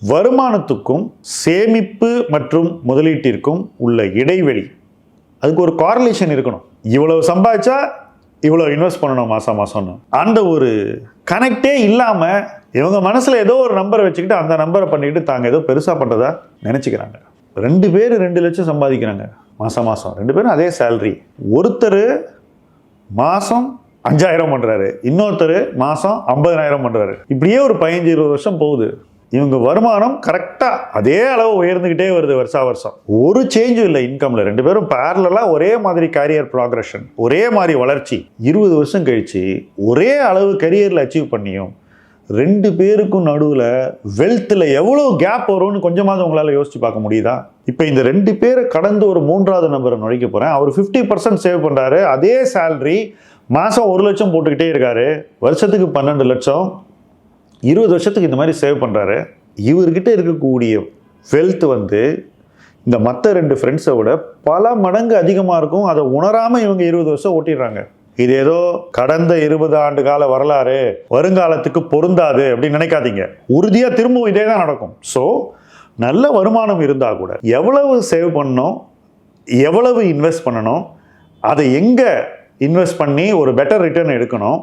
வருமானத்துக்கும் சேமிப்பு மற்றும் முதலீட்டிற்கும் உள்ள இடைவெளி, அதுக்கு ஒரு காரலேஷன் இருக்கணும். இவ்வளவு சம்பாதிச்சா இவ்வளோ இன்வெஸ்ட் பண்ணணும் மாதம் மாதம்னு, அந்த ஒரு கனெக்டே இல்லாமல் இவங்க மனசில் ஏதோ ஒரு நம்பரை வச்சுக்கிட்டு அந்த நம்பரை பண்ணிக்கிட்டு தாங்க ஏதோ பெருசாக பண்ணுறதா நினச்சிக்கிறாங்க. 2 பேர் 2 லட்சம் சம்பாதிக்கிறாங்க மாதம் 2 பேரும் அதே சேலரி. ஒருத்தர் மாதம் 5000 பண்ணுறாரு, இன்னொருத்தர் மாதம் 50000 பண்ணுறாரு. இப்படியே ஒரு 15-20 வருஷம் போகுது. இவங்க வருமானம் கரெக்டாக அதே அளவு உயர்ந்துக்கிட்டே வருது வருஷம். ஒரு சேஞ்சும் இல்லை இன்கம்ல. 2 பேரும் பேரலாக ஒரே மாதிரி கேரியர் ப்ராக்ரஷன், ஒரே மாதிரி வளர்ச்சி. 20 வருஷம் கழிச்சு ஒரே அளவு கரியரில் அச்சீவ் பண்ணியும் 2 பேருக்கும் நடுவில் வெல்த்தில் எவ்வளோ கேப் வரும்னு கொஞ்சமாவது உங்களால் யோசிச்சு பார்க்க முடியுதா? இப்போ இந்த 2 பேரை கடந்து ஒரு 3வது நபரை நுழைக்க போகிறேன். அவர் 50% சேவ் பண்ணுறாரு, அதே சேலரி, மாதம் 1 லட்சம் போட்டுக்கிட்டே இருக்காரு, வருஷத்துக்கு 12 லட்சம், 20 வருஷத்துக்கு இந்த மாதிரி சேவ் பண்ணுறாரு. இவர்கிட்ட இருக்கக்கூடிய வெல்த் இந்த மற்ற 2 ஃப்ரெண்ட்ஸை விட பல மடங்கு அதிகமாக இருக்கும். அதை உணராமல் இவங்க 20 வருஷம் ஓட்டிடுறாங்க. இது ஏதோ கடந்த 20 ஆண்டு கால வரலாறு, வருங்காலத்துக்கு பொருந்தாது அப்படின்னு நினைக்காதீங்க. உறுதியாக திரும்பவும் இதே தான் நடக்கும். ஸோ நல்ல வருமானம் இருந்தால் கூட எவ்வளவு சேவ் பண்ணணும், எவ்வளவு இன்வெஸ்ட் பண்ணணும், அதை எங்கே இன்வெஸ்ட் பண்ணி ஒரு பெட்டர் ரிட்டர்ன் எடுக்கணும்,